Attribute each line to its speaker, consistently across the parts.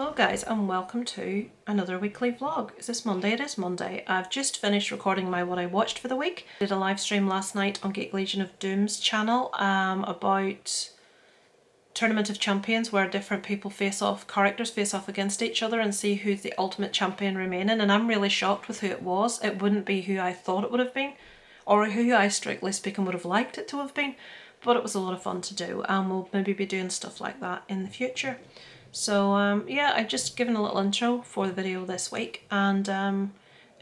Speaker 1: Hello guys and welcome to another weekly vlog. Is this Monday? It is Monday. I've just finished recording my what I watched for the week. I did a live stream last night on Geek Legion of Doom's channel about Tournament of Champions, where different people characters face off against each other and see who's the ultimate champion remaining, and I'm really shocked with who it was. It wouldn't be who I thought it would have been, or who I strictly speaking would have liked it to have been, but it was a lot of fun to do, and we'll maybe be doing stuff like that in the future. So yeah, I've just given a little intro for the video this week, and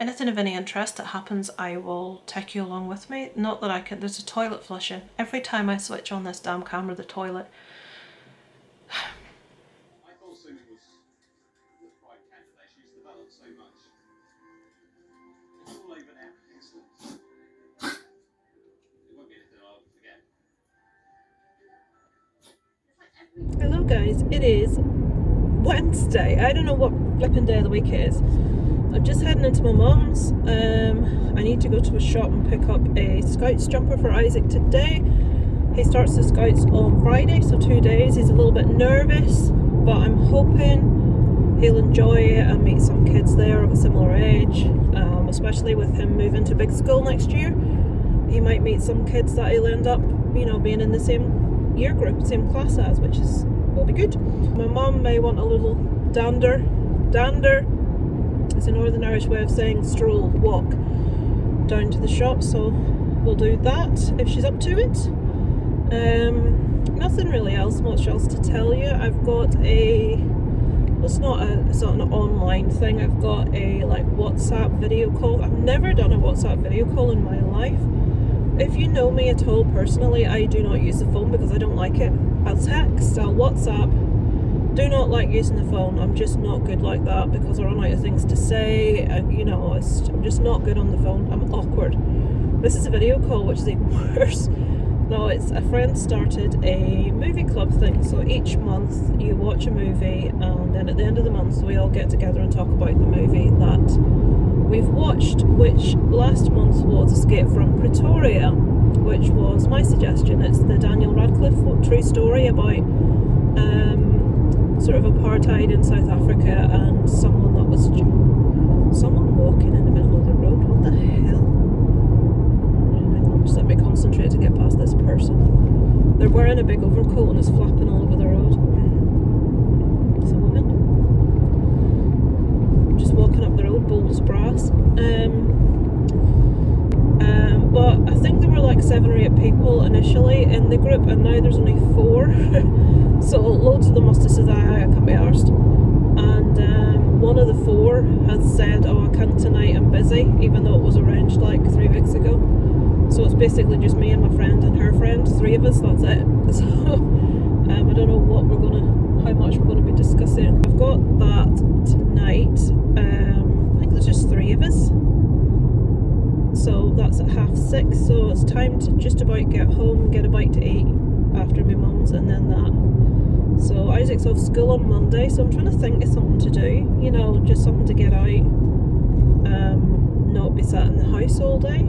Speaker 1: anything of any interest that happens I will take you along with me. Not that I can, there's a toilet flushing. Every time I switch on this damn camera, the toilet.
Speaker 2: I thought swimming was quite candidate. She's developed so much. It's all over now. Excellent. It won't be anything I'll forget.
Speaker 1: Hello guys, it is Wednesday. I don't know what flipping day of the week it is. I'm just heading into my mum's. I need to go to a shop and pick up a Scouts jumper for Isaac today. He starts the Scouts on Friday, so 2 days. He's a little bit nervous, but I'm hoping he'll enjoy it and meet some kids there of a similar age, especially with him moving to big school next year. He might meet some kids that he'll end up, being in the same year group, same class as, which will be good. My mum may want a little dander. Dander is a Northern Irish way of saying stroll, walk down to the shop, so we'll do that if she's up to it. Nothing really much else to tell you. I've got it's not an online thing. I've got a WhatsApp video call. I've never done a WhatsApp video call in my life. If you know me at all personally, I do not use the phone because I don't like it. I'll text, I'll WhatsApp. Do not like using the phone. I'm just not good like that because I run out of things to say. I'm just not good on the phone. I'm awkward. This is a video call, which is even worse. No, it's a friend started a movie club thing. So each month you watch a movie, and then at the end of the month we all get together and talk about the movie that we've watched, which last month was Escape from Pretoria, which was my suggestion. It's the Daniel Radcliffe true story about sort of apartheid in South Africa and someone walking in the middle of the road. What the hell? Just let me concentrate to get past this person. They're wearing a big overcoat and it's flapping all over the road. It's a woman. I'm just walking up the road, bold as brass. But I think there were like 7 or 8 people initially in the group, and now there's only 4. So loads of them must have said, I can't be arsed. And one of the 4 has said, oh, I can't tonight, I'm busy, even though it was arranged like 3 weeks ago. So it's basically just me and my friend and her friend, 3 of us, that's it. So I don't know how much we're going to be discussing. I've got that tonight. I think there's just 3 of us. So that's at 6:30, so it's time to just about get home, get a bite to eat after my mum's, and then that. So Isaac's off school on Monday, so I'm trying to think of something to do, just something to get out, not be sat in the house all day.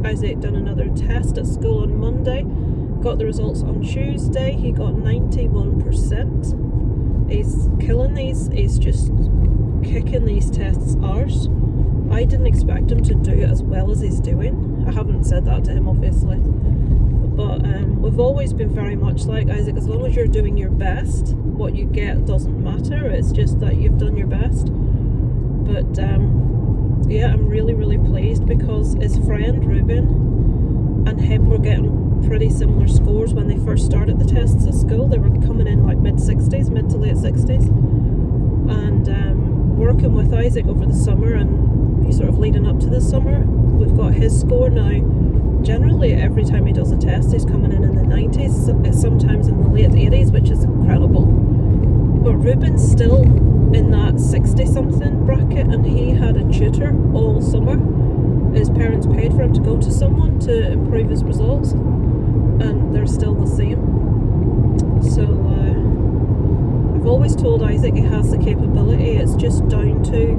Speaker 1: Isaac done another test at school on Monday, got the results on Tuesday. He got 91%. He's killing these, he's just kicking these tests arse. I didn't expect him to do it as well as he's doing. I haven't said that to him obviously, but we've always been very much like, Isaac, as long as you're doing your best, what you get doesn't matter, it's just that you've done your best. But yeah, I'm really, really pleased because his friend Ruben and him were getting pretty similar scores when they first started the tests at school. They were coming in like mid to late 60s. And working with Isaac over the summer and sort of leading up to the summer, we've got his score now. Generally, every time he does a test, he's coming in the 90s, sometimes in the late 80s, which is incredible. But Ruben's still in that 60-something bracket, and he had a tutor all summer. His parents paid for him to go to someone to improve his results, and they're still the same. So I've always told Isaac he has the capability. It's just down to,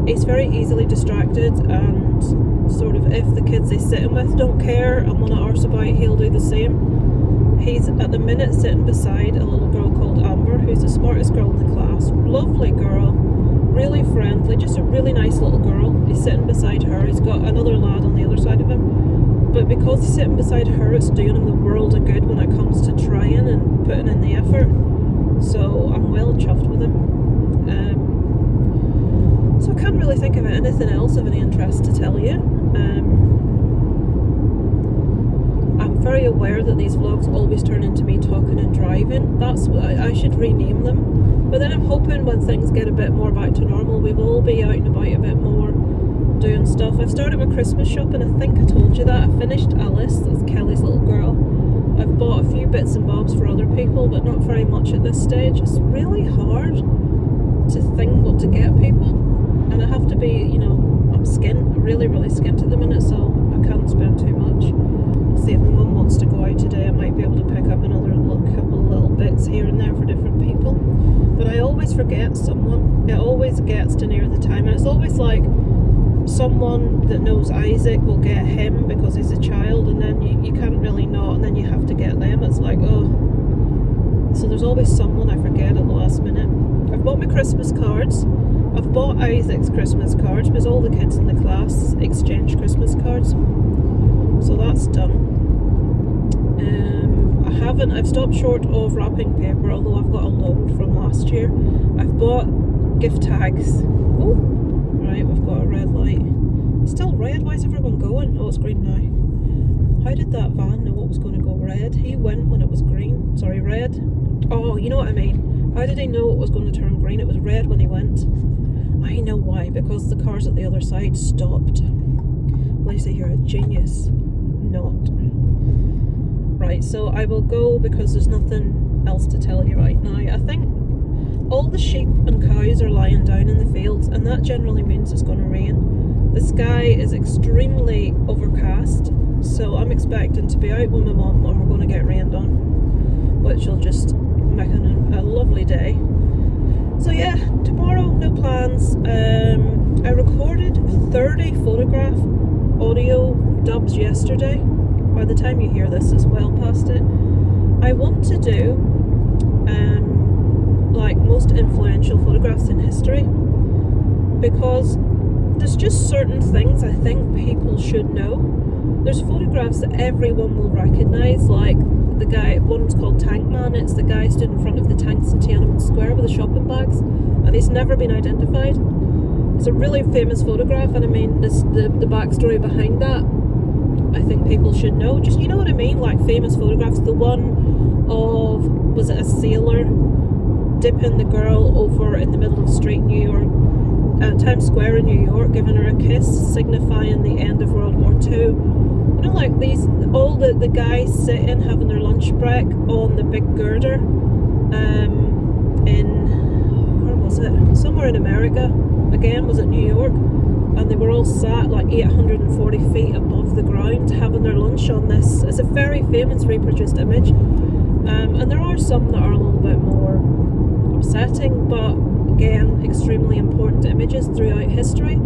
Speaker 1: he's very easily distracted, and sort of if the kids he's sitting with don't care and want to arse about, he'll do the same. He's at the minute sitting beside a little girl called Amber, who's the smartest girl in the class. Lovely girl, really friendly, just a really nice little girl. He's sitting beside her. He's got another lad on the other side of him. But because he's sitting beside her, it's doing him the world of good when it comes to trying and putting in the effort. So I'm well chuffed with him. So I can't really think of anything else of any interest to tell you. I'm very aware that these vlogs always turn into me talking and driving. That's what I should rename them. But then I'm hoping when things get a bit more back to normal, we will be out and about a bit more, doing stuff. I've started my Christmas shopping. I think I told you that. I finished Alice, that's Kelly's little girl. I've bought a few bits and bobs for other people, but not very much at this stage. It's really hard to think what to get people. And I have to be, I'm skint, really, really skint at the minute, so I can't spend too much. See if my mum wants to go out today, I might be able to pick up another couple of little bits here and there for different people. But I always forget someone. It always gets to near the time, and it's always like someone that knows Isaac will get him because he's a child, and then you can't really not, and then you have to get them. It's like, oh. So there's always someone I forget at the last minute. I've bought my Christmas cards. I've bought Isaac's Christmas cards because all the kids in the class exchange Christmas cards. So that's done. I've stopped short of wrapping paper, although I've got a load from last year. I've bought gift tags. Oh, right, we've got a red light. It's still red, why is everyone going? Oh, it's green now. How did that van know it was going to go red? He went when it was green. Sorry, red. Oh, you know what I mean. How did he know it was going to turn green? It was red when he went. I know why, because the cars at the other side stopped. Lisa, you're a genius. Not. Right, so I will go because there's nothing else to tell you right now. I think all the sheep and cows are lying down in the fields, and that generally means it's going to rain. The sky is extremely overcast, so I'm expecting to be out with my mum and we're going to get rained on, which will just make a lovely day. So yeah, tomorrow, no plans. I recorded 30 photograph audio dubs yesterday. By the time you hear this, it's well past it. I want to do like most influential photographs in history, because there's just certain things I think people should know. There's photographs that everyone will recognise, like the guy, one's called Tank Man. It's the guy stood in front of the tanks in Tiananmen Square with the shopping bags, and he's never been identified. It's a really famous photograph, and I mean, the backstory behind that, I think people should know. Just, you know what I mean, like famous photographs. The one of, was it a sailor dipping the girl over in the middle of street New York, Times Square in New York, giving her a kiss, signifying the end of World War II. You know, like these, all the guys sitting having their lunch break on the big girder in, where was it? Somewhere in America. Again, was it New York? And they were all sat like 840 feet above the ground having their lunch on this. It's a very famous reproduced image. And there are some that are a little bit more upsetting, but again, extremely important images throughout history.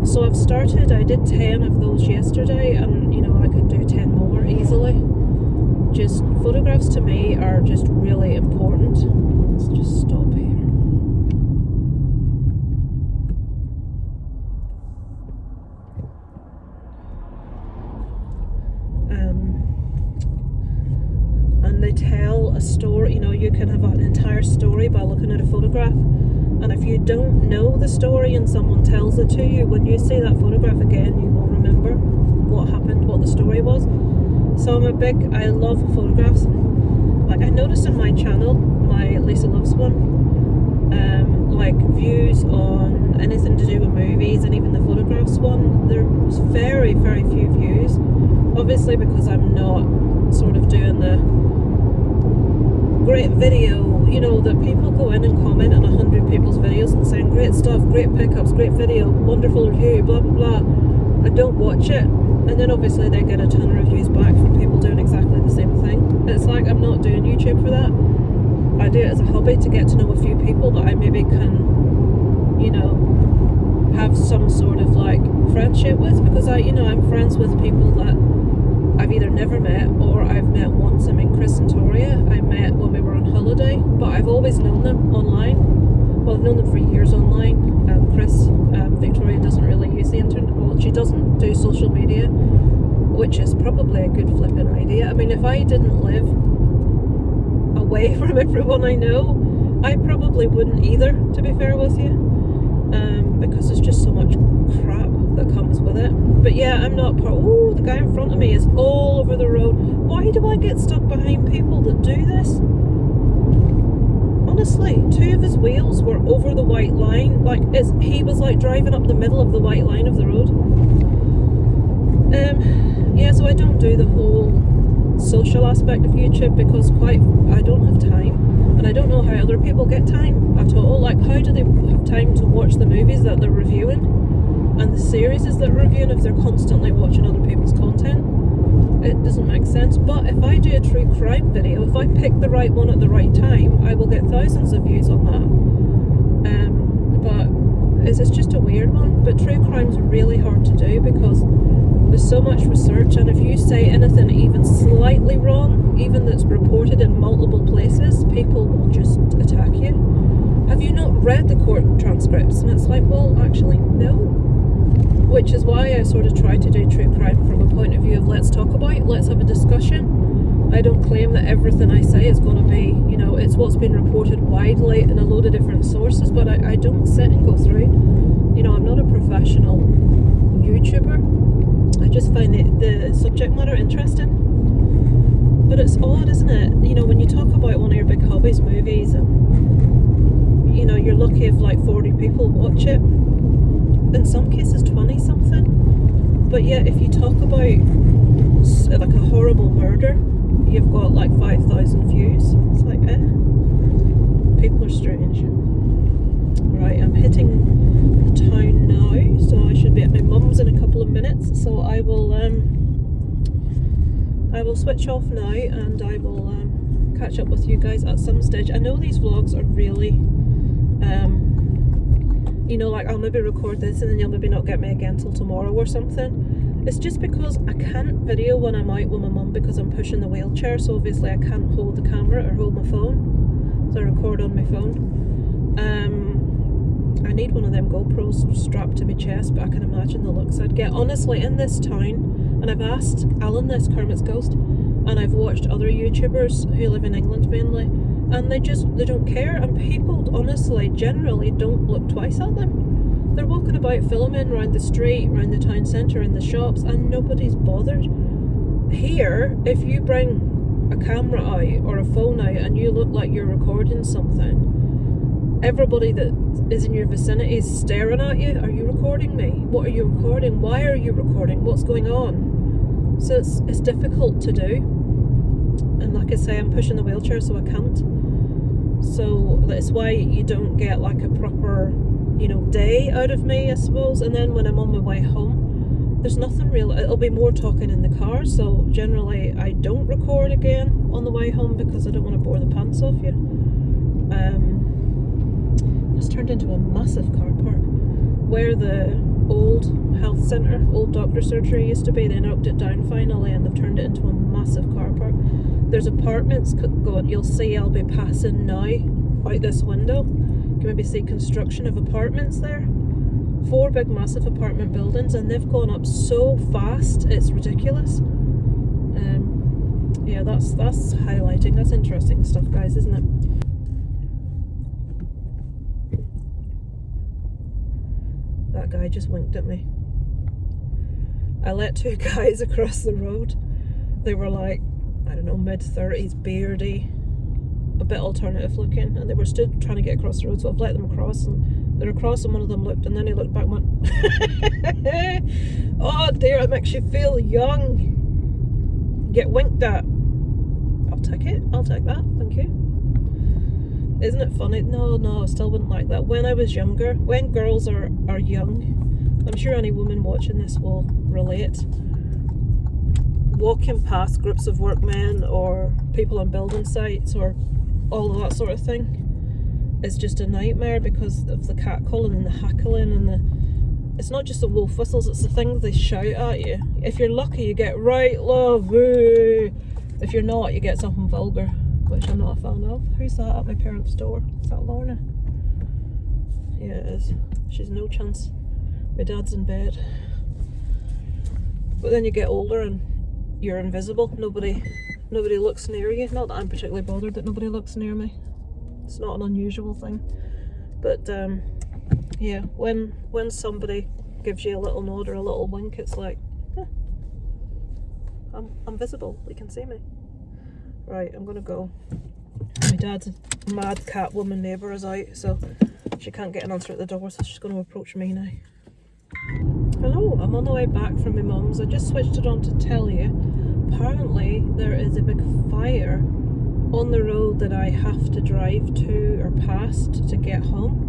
Speaker 1: So I've started, I did 10 of those yesterday, and you know, I could do 10 more easily. Just photographs to me are just really important. Let's just stop here. And they tell a story, you know, you can have an entire story by looking at a photograph. And if you don't know the story and someone tells it to you, when you see that photograph again, you will remember what happened, what the story was. So I love photographs. Like I noticed on my channel, my Lisa Loves one, like views on anything to do with movies, and even the photographs one, there's very, very few views. Obviously because I'm not sort of doing the great video, you know, that people go in and comment on 100 people's videos and saying great stuff, great pickups, great video, wonderful review, blah blah blah, and don't watch it, and then obviously they get a ton of reviews back from people doing exactly the same thing. It's like, I'm not doing YouTube for that. I do it as a hobby to get to know a few people that I maybe can, you know, have some sort of like friendship with, because I'm friends with people that I've either never met or I've met once. I mean, Chris and Toria, I met when we were on holiday, but I've always known them online. Well, I've known them for years online. Chris, Victoria doesn't really use the internet. Well, she doesn't do social media, which is probably a good flipping idea. I mean, if I didn't live away from everyone I know, I probably wouldn't either, to be fair with you, because there's just so much crap that comes with it. But yeah, I'm not part. Oh, the guy in front of me is all over the road. Why do I get stuck behind people that do this? Honestly, 2 of his wheels were over the white line. Like, he was like driving up the middle of the white line of the road. Yeah, so I don't do the whole social aspect of YouTube because I don't have time, and I don't know how other people get time at all. Like, how do they have time to watch the movies that they're reviewing and the series that they're reviewing if they're constantly watching other people's content? It doesn't make sense. But if I do a true crime video, if I pick the right one at the right time, I will get thousands of views on that. But it's just a weird one. But true crime's really hard to do because there's so much research, and if you say anything even slightly wrong, even that's reported in multiple places, people will just attack you. Have you not read the court transcripts? And it's like, well, actually, no. Which is why I sort of try to do true crime from a point of view of let's talk about it, let's have a discussion. I don't claim that everything I say is going to be, it's what's been reported widely in a load of different sources, but I don't sit and go through. I'm not a professional YouTuber. I just find the subject matter interesting. But it's odd, isn't it? When you talk about one of your big hobbies, movies, and you're lucky if like 40 people watch it. In some cases 20 something. But yet if you talk about like a horrible murder, you've got like 5,000 views. It's like, people are strange. Right, I'm hitting the town now, so I should be at my mum's in a couple of minutes. So I will switch off now, and I will catch up with you guys at some stage. I know these vlogs are really, like I'll maybe record this and then you'll maybe not get me again till tomorrow or something. It's just because I can't video when I'm out with my mum because I'm pushing the wheelchair, so obviously I can't hold the camera or hold my phone, so I record on my phone. I need one of them GoPros strapped to my chest, but I can imagine the looks I'd get. Honestly, in this town, and I've asked Alan this, Kermit's Ghost, and I've watched other YouTubers who live in England mainly, and they don't care, and people honestly generally don't look twice at them. They're walking about filming around the street, around the town centre, in the shops, and nobody's bothered. Here, if you bring a camera out or a phone out and you look like you're recording something, everybody that is in your vicinity is staring at you. Are you recording me? What are you recording? Why are you recording? What's going on? So it's difficult to do. And like I say, I'm pushing the wheelchair, so I can't. So that's why you don't get like a proper, day out of me, I suppose. And then when I'm on my way home, there's nothing real. It'll be more talking in the car. So generally, I don't record again on the way home because I don't want to bore the pants off you. It's turned into a massive car park. Where the old health centre, old doctor surgery used to be, they knocked it down finally and they've turned it into a massive car park. There's apartments going, you'll see I'll be passing now out this window. You can maybe see construction of apartments there. 4 big massive apartment buildings, and they've gone up so fast, it's ridiculous. Yeah, that's highlighting, that's interesting stuff, guys, isn't it? That guy just winked at me. I let 2 guys across the road. They were like, I don't know, mid-30s, beardy, a bit alternative looking, and they were stood trying to get across the road, so I've let them across, and they're across, and one of them looked, and then he looked back and went, oh dear, it makes you feel young. Get winked at. I'll take it, I'll take that, thank you. Isn't it funny? No, I still wouldn't like that. When I was younger, when girls are young, I'm sure any woman watching this will relate, walking past groups of workmen or people on building sites or all of that sort of thing is just a nightmare because of the catcalling and the hackling and it's not just the wolf whistles, it's the things they shout at you. If you're lucky, you get "right, love, woo." If you're not, you get something vulgar, which I'm not a fan of. Who's that at my parents' door? Is that Lorna? Yeah, it is. She's no chance. My dad's in bed. But then you get older and you're invisible. Nobody looks near you. Not that I'm particularly bothered that nobody looks near me. It's not an unusual thing. But yeah, when somebody gives you a little nod or a little wink, it's like, I'm visible. They can see me. Right, I'm gonna go. My dad's mad cat woman neighbour is out, so she can't get an answer at the door, so she's going to approach me now. Hello, I'm on the way back from my mum's. I just switched it on to tell you. Apparently there is a big fire on the road that I have to drive to or past to get home.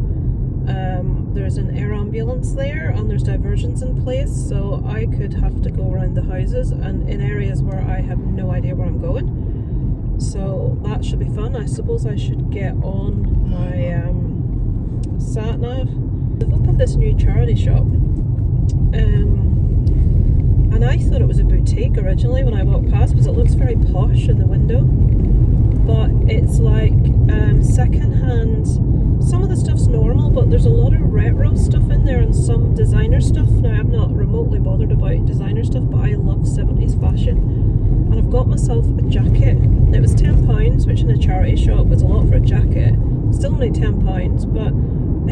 Speaker 1: There's an air ambulance there and there's diversions in place, so I could have to go around the houses and in areas where I have no idea where I'm going. So that should be fun. I suppose I should get on my sat nav. They've opened this new charity shop, and I thought it was a boutique originally when I walked past because it looks very posh in the window, but it's like second-hand. Some of the stuff's normal, but there's a lot of retro stuff in there and some designer stuff. Now, I'm not remotely bothered about designer stuff, but I love 70s fashion, and I've got myself a jacket. It was £10, which in a charity shop was a lot for a jacket. Still only £10, but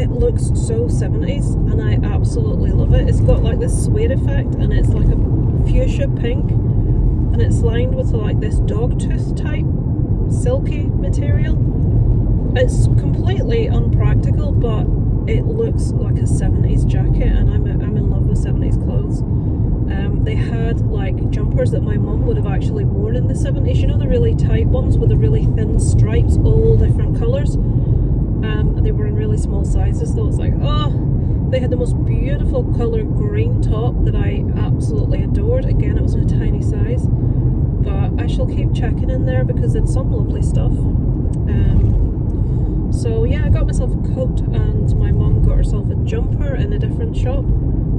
Speaker 1: it looks so 70s and I absolutely love it. It's got like this suede effect and it's like a fuchsia pink and it's lined with like this dog tooth type silky material. It's completely unpractical, but it looks like a 70s jacket and I'm in love with 70s clothes. They had like jumpers that my mum would have actually worn in the 70s, you know, the really tight ones with the really thin stripes, all different colours. They were in really small sizes, though. It's like, oh, they had the most beautiful colour green top that I absolutely adored. Again, it was in a tiny size, but I shall keep checking in there because it's some lovely stuff. So yeah, I got myself a coat and my mum got herself a jumper in a different shop.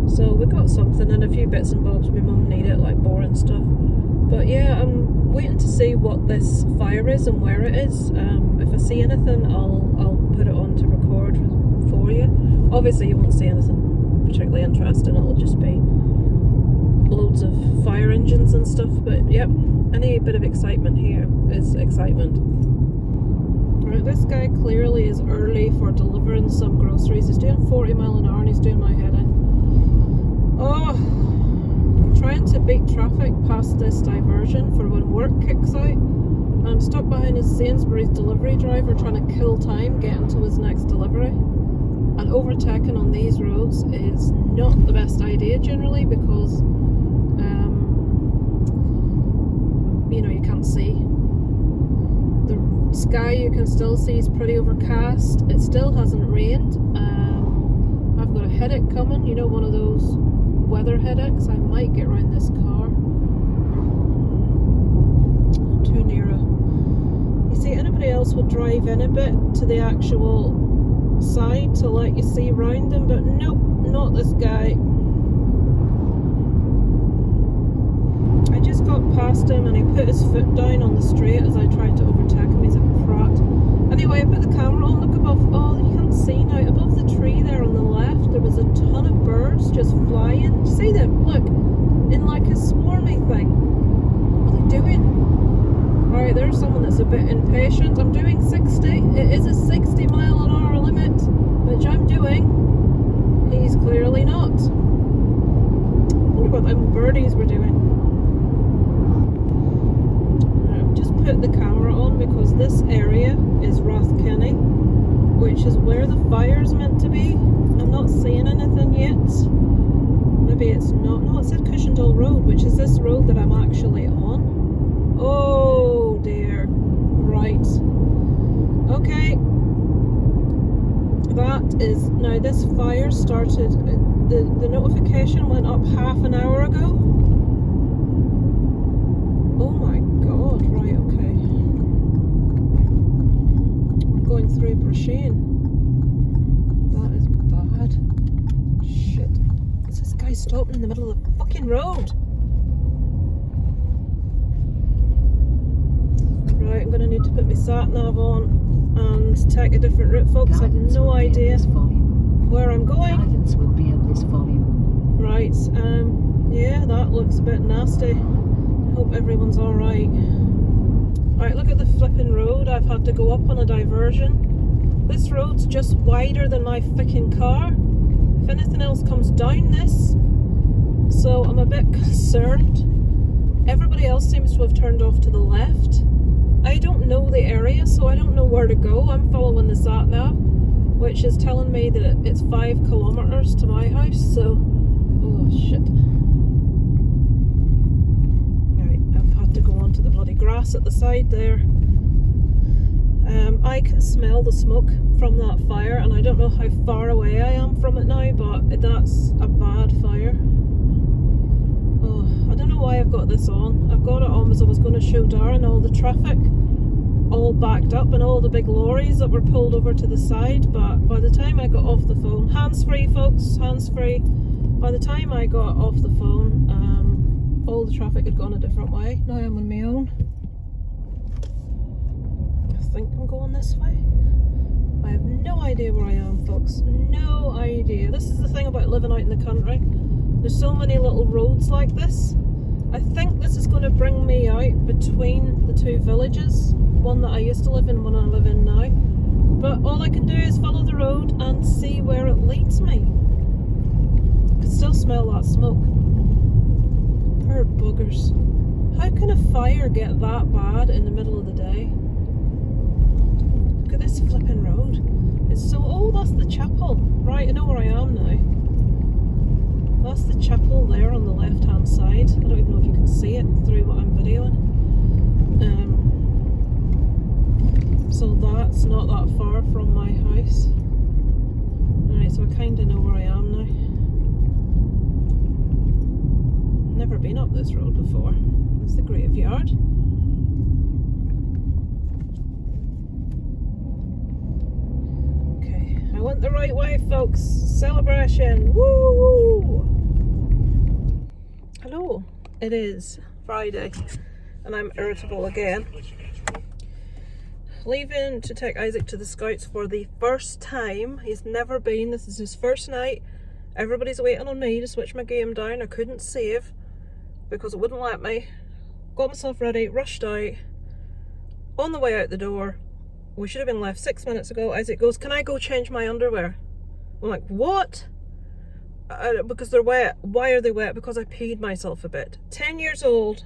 Speaker 1: So we got something and a few bits and bobs my mum needed, like boring stuff. But yeah, I'm waiting to see what this fire is and where it is. If I see anything, I'll put it on to record for you. Obviously you won't see anything particularly interesting, it'll just be loads of fire engines and stuff, but yep, any bit of excitement here is excitement. Right, this guy clearly is early for delivering some groceries. He's doing 40 mile an hour and he's doing my head in. Oh, trying to beat traffic past this diversion for when work kicks out. I'm stuck behind his Sainsbury's delivery driver trying to kill time getting to his next delivery. And overtaking on these roads is not the best idea generally because you know, you can't see. The sky you can still see is pretty overcast. It still hasn't rained. I've got a headache coming, you know, one of those weather headaches. I might get around this car. I'm too near you see, anybody else would drive in a bit to the actual side to let you see round them, but nope, not this guy. I just got past him and he put his foot down on the straight as I tried to overtake him. He's a prat. Anyway, I put the camera on, look above. Oh, you can't see now. Above the tree there on the left, there was a ton of birds just flying. See them? Look, in like a swarmy thing. What are they doing? Alright, there's someone that's a bit impatient. I'm doing 60. It is a 60 mile an hour limit, which I'm doing. He's clearly not. I wonder what them birdies were doing. I've just put the camera on because this area is Rathkenny, which is where the fire's meant to be. I'm not seeing anything yet. Maybe it's not. No, it said Cushendall Road, which is this road that I'm actually on. Oh dear. Right. Okay. That is, now this fire started, the notification went up half an hour ago. Oh my god, right, okay. We're going through Brasheen. That is bad. Shit. stopping in the middle of the fucking road. Right, I'm going to need to put my sat-nav on and take a different route, folks. I have no idea where I'm going.
Speaker 3: Guidance will be at this volume.
Speaker 1: Right, yeah, that looks a bit nasty. Hope everyone's alright. Right, look at the flipping road. I've had to go up on a diversion. This road's just wider than my fucking car. If anything else comes down this, so I'm a bit concerned. Everybody else seems to have turned off to the left. I don't know the area, so I don't know where to go. I'm following the sat nav, which is telling me that it's 5 kilometers to my house, so oh shit. Right, I've had to go onto the bloody grass at the side there. I can smell the smoke from that fire, and I don't know how far away I am from it now, but that's a bad fire. Oh, I don't know why I've got this on. I've got it on because I was going to show Darren all the traffic all backed up and all the big lorries that were pulled over to the side, but by the time I got off the phone, hands-free folks, hands-free, by the time I got off the phone, all the traffic had gone a different way. Now I'm on my own. I think I'm going this way. I have no idea where I am, folks. No idea. This is the thing about living out in the country. There's so many little roads like this. I think this is going to bring me out between the two villages. One that I used to live in, one I live in now. But all I can do is follow the road and see where it leads me. I can still smell that smoke. Poor buggers. How can a fire get that bad in the middle of the day? Look at this flipping road. It's so... oh, that's the chapel. Right, I know where I am now. That's the chapel there on the left hand side. I don't even know if you can see it through what I'm videoing. So that's not that far from my house. Alright, so I kind of know where I am now. Never been up this road before. That's the graveyard. Okay, I went the right way, folks. Celebration! Woo! Hello, it is Friday and I'm irritable again. Leaving to take Isaac to the Scouts for the first time. He's never been. This is his first night. Everybody's waiting on me to switch my game down. I couldn't save because it wouldn't let me. Got myself ready, rushed out. On the way out the door, we should have been left 6 minutes ago. Isaac goes, "Can I go change my underwear?" I'm like, what? Because they're wet. Why are they wet? Because I peed myself a bit. 10 years old.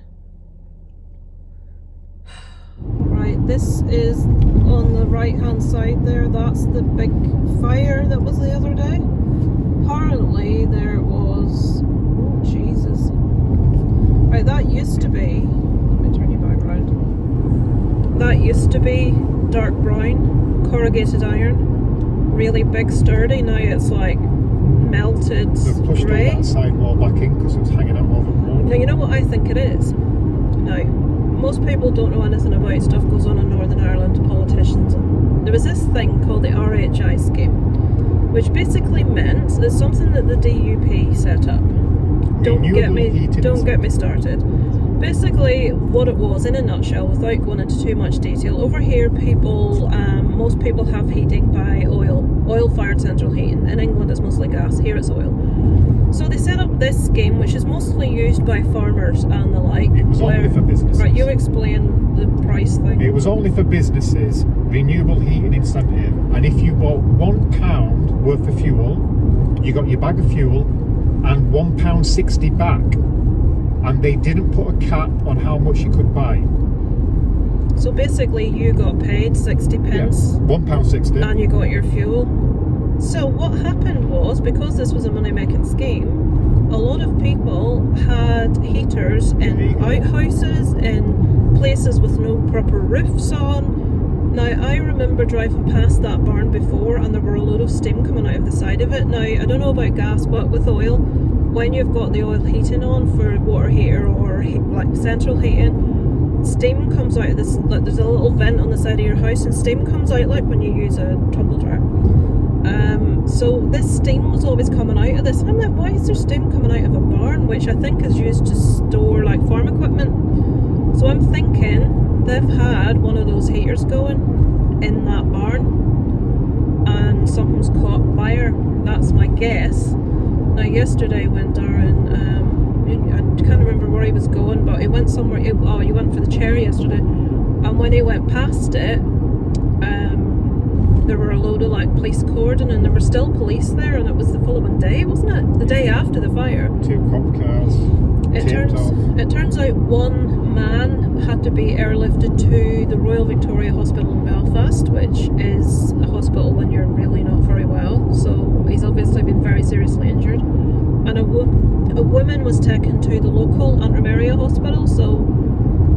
Speaker 1: Right, this is on the right hand side there. That's the big fire that was the other day. Apparently there was... oh Jesus. Right, that used to be... let me turn you back around. That used to be dark brown, corrugated iron. Really big, sturdy. Now it's like melted
Speaker 4: They've pushed
Speaker 1: grey.
Speaker 4: all that sidewall back in because it was hanging out over the road.
Speaker 1: Now, you know what I think it is? Now, most people don't know anything about stuff goes on in Northern Ireland, politicians. There was this thing called the RHI scheme, which basically meant it's something that the DUP set up. Don't get me started. Basically, what it was, in a nutshell, without going into too much detail, over here people, most people have heating by oil-fired central heating. In England it's mostly gas, here it's oil. So they set up this scheme, which is mostly used by farmers and the like.
Speaker 4: It was only for businesses.
Speaker 1: Right, you explain the price thing.
Speaker 4: It was only for businesses, renewable heating incentive, and if you bought £1 worth of fuel, you got your bag of fuel and £1.60 back. And they didn't put a cap on how much you could buy.
Speaker 1: So basically you got paid 60 pence.
Speaker 4: Yeah, £1.60.
Speaker 1: And you got your fuel. So what happened was, because this was a money-making scheme, a lot of people had heaters in outhouses, in places with no proper roofs on. Now, I remember driving past that barn before and there were a load of steam coming out of the side of it. Now, I don't know about gas, but with oil, when you've got the oil heating on for water heater or like central heating, steam comes out of this, like there's a little vent on the side of your house and steam comes out like when you use a tumble dryer. So this steam was always coming out of this. And I'm like, why is there steam coming out of a barn, which I think is used to store like farm equipment? So I'm thinking they've had one of those heaters going in that barn and something's caught fire. That's my guess. Now yesterday when Darren, I can't remember where he was going, but he went somewhere. He went for the cherry yesterday, and when he went past it, there were a load of like police cordon, and there were still police there, and it was the following day, wasn't it? The day after the fire.
Speaker 4: 2 cop cars.
Speaker 1: It turns out one man had to be airlifted to the Royal Victoria Hospital in Belfast, which is a hospital when you're really not very well. So he's obviously been very seriously injured. And a woman was taken to the local Antrim hospital, so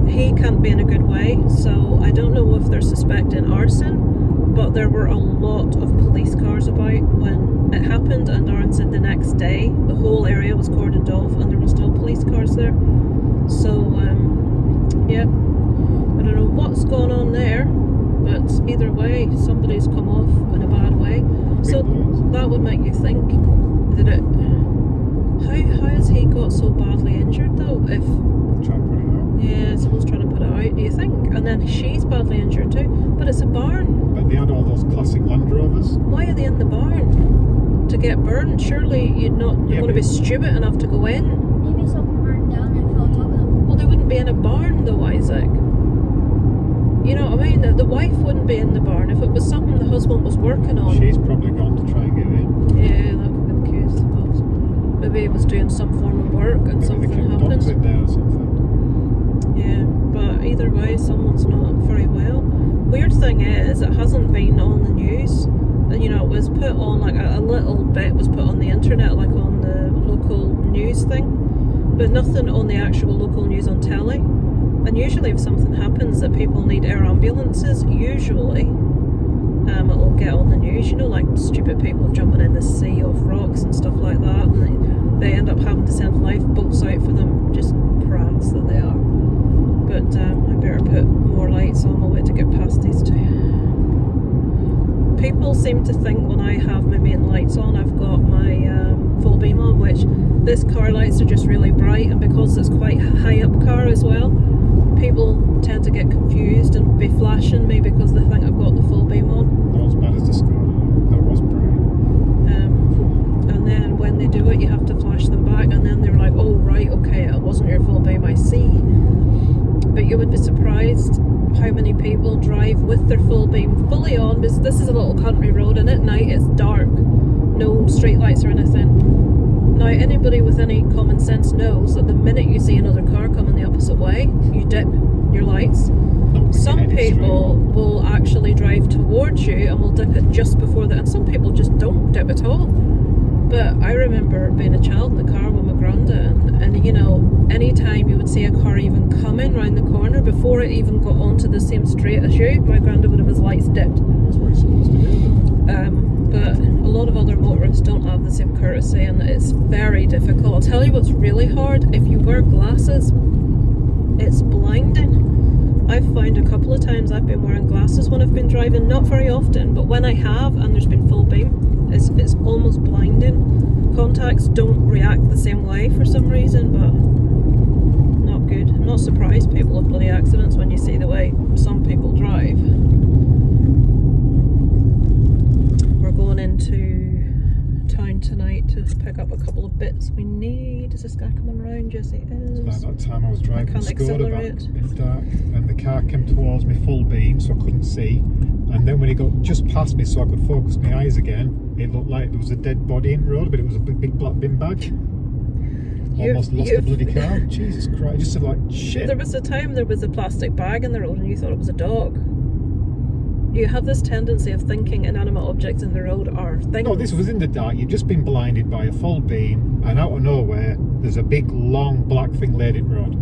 Speaker 1: he can't be in a good way. So I don't know if they're suspecting arson, but there were a lot of police cars about when it happened, and Darren said the next day the whole area was cordoned off and there were still police cars there. So yeah, I don't know what's going on there, but either way somebody's come off in a bad way. So that would make you think that it, how has he got so badly injured though? If
Speaker 4: Trying to put it out.
Speaker 1: yeah, someone's trying to put it out, do you think? And then she's badly injured too, but it's a barn.
Speaker 4: But they had all those classic Land Rovers.
Speaker 1: Why are they in the barn? To get burned? Surely you're going to be stupid enough to go in.
Speaker 5: Maybe something burned down and fell on top of them.
Speaker 1: Well, they wouldn't be in a barn though, Isaac. You know what I mean? The wife wouldn't be in the barn if it was something the husband was working on.
Speaker 4: She's probably gone to try and get in.
Speaker 1: Yeah, that could be the case, I suppose. Maybe he was doing some form of work and
Speaker 4: Maybe
Speaker 1: something
Speaker 4: they kept
Speaker 1: happened.
Speaker 4: dogs in there or something.
Speaker 1: Yeah, but either way, someone's not very well. Weird thing is, it hasn't been on the news. And you know, it was put on, like a little bit was put on the internet, like on the local news thing, but nothing on the actual local news on telly. And usually if something happens that people need air ambulances, usually it'll get on the news, you know, like stupid people jumping in the sea off rocks and stuff like that, and they end up having to send lifeboats out for them, just prats that they are. But I better put more lights on. I'll wait to get past these two. People seem to think when I have my main lights on, I've got my full beam on, which this car lights are just really bright, and because it's quite a high up car as well, people tend to get confused and be flashing me because they think I've got the full beam on.
Speaker 4: Not as bad as the Skoda. That was bright.
Speaker 1: And then when they do it, you have to flash them back, and then they're like, oh right, okay, it wasn't your full beam, I see. But you would be surprised how many people drive with their full beam fully on, because this is a little country road and at night it's dark, no street lights or anything. Now anybody with any common sense knows that the minute you see another car coming the opposite way, you dip your lights. Some people will actually drive towards you and will dip it just before that, and some people just don't dip at all. But I remember being a child in the car with my granda, and you know, any time you would see a car even coming round the corner before it even got onto the same straight as you, my granda would have his lights dipped.
Speaker 4: That's what it's supposed to do.
Speaker 1: But a lot of other motorists don't have the same courtesy, and it's very difficult. I'll tell you what's really hard: if you wear glasses, it's blinding. I've found a couple of times I've been wearing glasses when I've been driving, not very often, but when I have and there's been full beam, it's almost blinding. Contacts don't react the same way for some reason, but not good. I'm not surprised people have bloody accidents when you see the way some people drive. We're going into town tonight to pick up a couple of bits we need. Is this guy coming around? Yes, he is.
Speaker 4: Like that time I was driving
Speaker 1: can't
Speaker 4: Skoda back
Speaker 1: accelerate.
Speaker 4: in dark, and the car came towards me full beam, so I couldn't see. And then when he got just past me, so I could focus my eyes again, it looked like there was a dead body in the road, but it was a big black bin bag. Almost lost the bloody car. Jesus Christ! It just said like shit.
Speaker 1: There was a time there was a plastic bag in the road, and you thought it was a dog. You have this tendency of thinking inanimate objects in the road are things.
Speaker 4: No, this was in the dark. You've just been blinded by a full beam, and out of nowhere, there's a big, long, black thing laid in the road.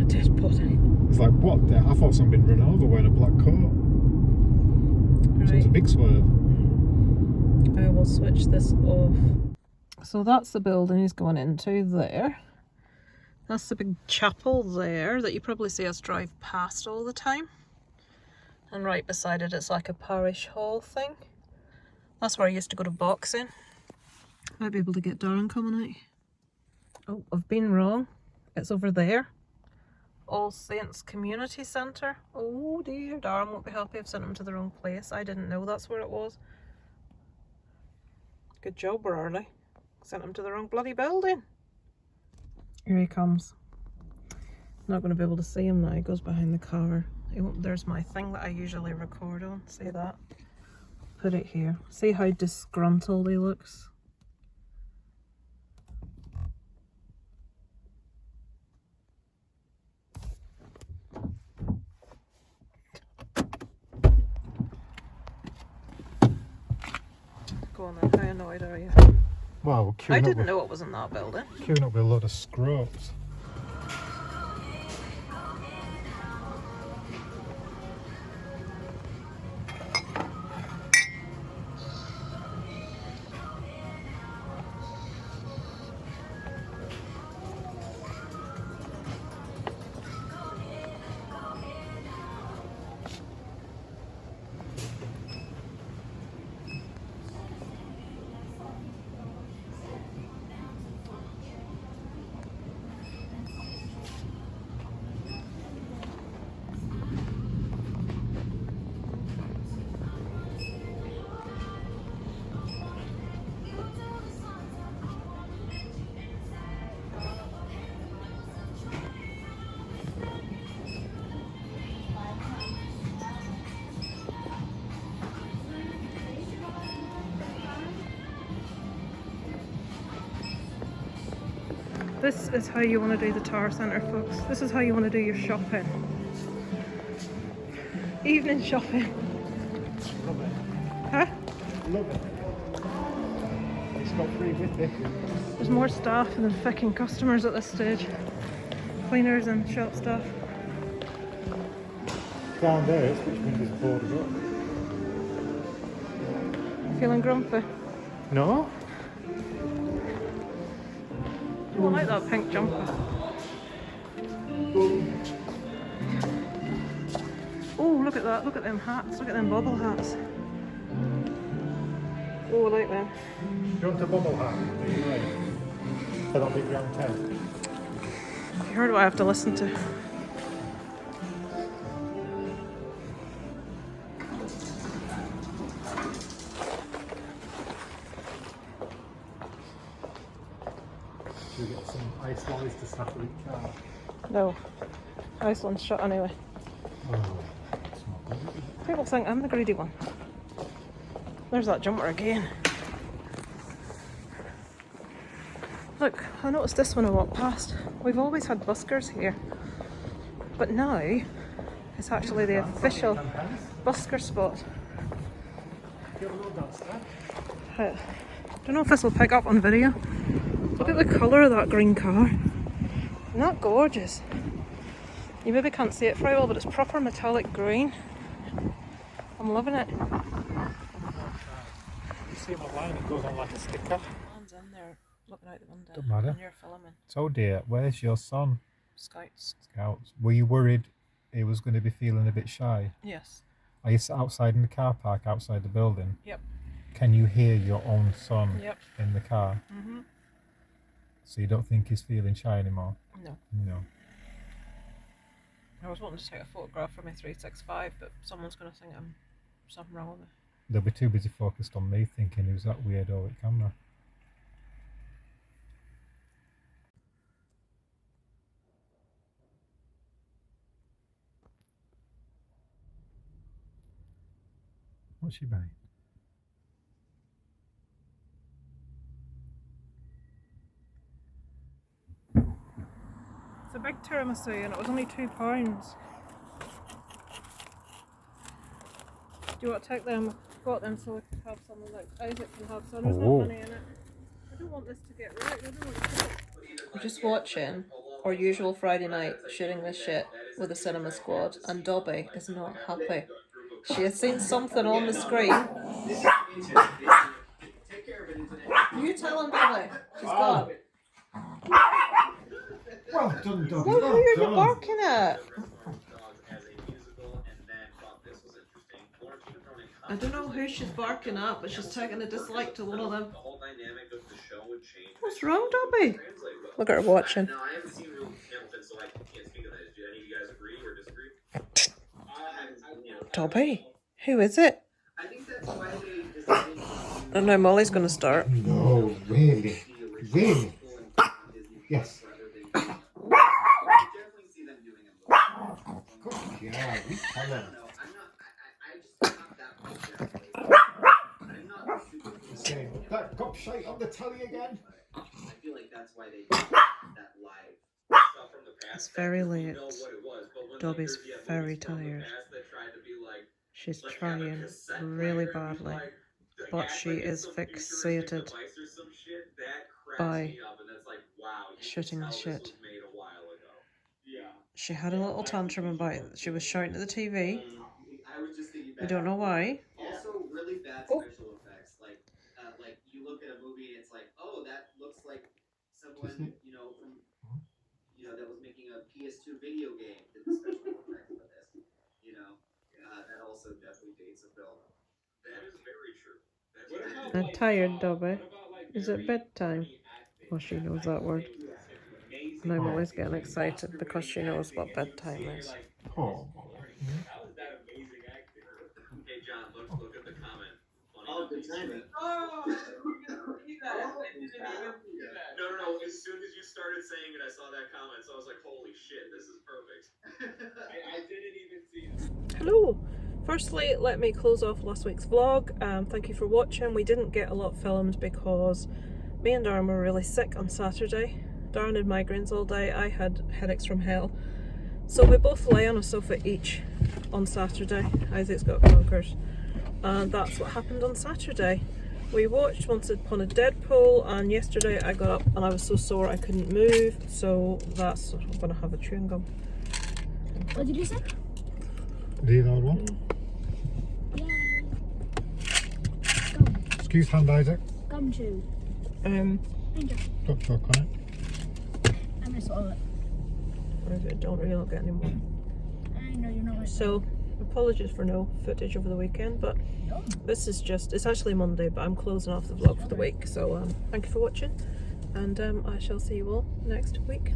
Speaker 1: A dead body.
Speaker 4: It's like, what the? I thought someone had been run over wearing a black coat. So it was a
Speaker 1: Right.
Speaker 4: big swerve.
Speaker 1: I will switch this off. So that's the building he's going into there. That's the big chapel there that you probably see us drive past all the time. And right beside it, it's like a parish hall thing. That's where I used to go to boxing. Might be able to get Darren coming out. Oh, I've been wrong. It's over there. All Saints Community Centre. Oh dear, Darren won't be happy I've sent him to the wrong place. I didn't know that's where it was. Good job, we're early. Sent him to the wrong bloody building. Here he comes. Not going to be able to see him now. He goes behind the car. There's my thing that I usually record on. See that? Put it here. See how disgruntled he looks? Go on then, how annoyed are you?
Speaker 4: Wow,
Speaker 1: I didn't know it was in that building.
Speaker 4: Queuing up with a load of scrotes.
Speaker 1: This is how you want to do the Tower Centre, folks. This is how you want to do your shopping. Evening shopping.
Speaker 4: Love it.
Speaker 1: Huh?
Speaker 4: Love it. It's got free with it.
Speaker 1: There's more staff than fucking customers at this stage. Cleaners and shop staff.
Speaker 4: Down there, which means it's boarded up.
Speaker 1: Feeling grumpy?
Speaker 4: No?
Speaker 1: Oh, I like that pink jumper. Oh, look at that. Look at them hats. Look at them bobble hats. Oh, I like them.
Speaker 4: Do you want a bubble hat? Are you ready? For that big round tent?
Speaker 1: You heard what I have to listen to.
Speaker 4: Should we get some ice lollies to snap with each car?
Speaker 1: No. Iceland's shut anyway.
Speaker 4: Oh, it's not good.
Speaker 1: People think I'm the greedy one. There's that jumper again. Look, I noticed this when I walked past. We've always had buskers here. But now, it's actually the official busker spot. I don't know if this will pick up on video. Look at the colour of that green car. Isn't that gorgeous? You maybe can't see it very well, but it's proper metallic green. I'm loving it.
Speaker 4: You see my line, it goes on like a sticker.
Speaker 1: Man's in there looking out the window.
Speaker 4: Don't matter.
Speaker 1: And you're filming.
Speaker 4: So dear, where's your son?
Speaker 1: Scouts.
Speaker 4: Scouts. Were you worried he was going to be feeling a bit shy?
Speaker 1: Yes.
Speaker 4: Are you sat outside in the car park outside the building?
Speaker 1: Yep.
Speaker 4: Can you hear your own son
Speaker 1: Yep.
Speaker 4: in the car?
Speaker 1: Mhm.
Speaker 4: So you don't think he's feeling shy anymore?
Speaker 1: No.
Speaker 4: No.
Speaker 1: I was wanting to take a photograph for my 365, but someone's going to think I'm something wrong with me.
Speaker 4: They'll be too busy focused on me thinking who's that weirdo with camera. What's she buying?
Speaker 1: It's a big tiramisu and it was only £2. Do you want to take them? I've got them so I can have some, like Isaac can have some. There's
Speaker 4: Oh.
Speaker 1: not money in it. I don't want this to get right. I don't want to. I'm just watching our usual Friday night shooting this shit with the cinema squad, and Dobby is not happy. She has seen something on the screen. You tell him, Dobby. She's gone.
Speaker 4: Well done, Dobby.
Speaker 1: What are you barking at? I don't know who she's barking at, but she's taking a dislike to one of them.
Speaker 2: The whole dynamic of the show would change.
Speaker 1: What's wrong, Dobby?
Speaker 2: Translate well.
Speaker 1: Look at her watching.
Speaker 2: No, I haven't seen real Hamilton, so I can't speak on that. Do any of you guys agree or disagree?
Speaker 1: Dobby, who is it?
Speaker 2: I think that's why they decided.
Speaker 1: Oh no, Molly's going to start.
Speaker 4: No, really? Really? Yes.
Speaker 2: Definitely see them doing it.
Speaker 4: Good God, we tell them.
Speaker 2: No, I'm not. I just not that much. I'm not super.
Speaker 4: Saying, that got shite on the telly again.
Speaker 2: I feel like that's why they did that live stuff from the past.
Speaker 1: It's very
Speaker 2: that we
Speaker 1: late.
Speaker 2: know what it was, but when,
Speaker 1: Dobby's
Speaker 2: like, there's,
Speaker 1: very
Speaker 2: movies from the
Speaker 1: tired.
Speaker 2: past that tried to be like,
Speaker 1: She's
Speaker 2: have a
Speaker 1: trying
Speaker 2: cassette
Speaker 1: really
Speaker 2: player and be
Speaker 1: badly,
Speaker 2: like,
Speaker 1: but
Speaker 2: act
Speaker 1: she
Speaker 2: like it's
Speaker 1: is
Speaker 2: some futuristic
Speaker 1: fixated
Speaker 2: device or some shit. That cracks
Speaker 1: by
Speaker 2: me up, and that's like, wow, you can
Speaker 1: shooting the
Speaker 2: tell
Speaker 1: shit.
Speaker 2: this was made a while ago. Yeah.
Speaker 1: She had a little tantrum about it. She was shouting at the TV.
Speaker 2: I was just thinking
Speaker 1: We don't know why.
Speaker 2: Also, really bad
Speaker 1: Oh.
Speaker 2: special effects. Like you look at a movie and it's like, oh, that looks like someone, you know, from, you know, that was making a PS2 video game did the special effects for this. You know, that also definitely dates a film. That is very true.
Speaker 1: I'm tired, Dobby. Is it bedtime? Well, she knows that word. And I'm always getting excited because she knows what bedtime is.
Speaker 4: Oh,
Speaker 2: How is that amazing acting? Hey, John, look at the comment.
Speaker 6: Oh, the timing.
Speaker 2: Oh, I didn't see that. I didn't even see that. No. As soon as you started saying it, I saw that comment, so I was like, holy shit, this is perfect. I didn't even see that.
Speaker 1: Hello! Firstly, let me close off last week's vlog. Thank you for watching. We didn't get a lot filmed because me and Darren were really sick on Saturday. Darren had migraines all day, I had headaches from hell. So we both lay on a sofa each on Saturday. Isaac's got conkers. And that's what happened on Saturday. We watched Once Upon a Deadpool, and yesterday I got up and I was so sore I couldn't move, so that's, I'm gonna have a chewing gum.
Speaker 5: What did you say?
Speaker 4: Do you know one?
Speaker 5: Yay. Gum.
Speaker 4: Excuse hand, Isaac.
Speaker 5: Gum chew. Enjoy.
Speaker 4: Don't choke on it.
Speaker 5: I miss all of it.
Speaker 1: I don't really get any more.
Speaker 5: I know you're not.
Speaker 1: So, apologies for no footage over the weekend, but this is just, it's actually Monday, but I'm closing off the vlog for the week. So, thank you for watching, and I shall see you all next week.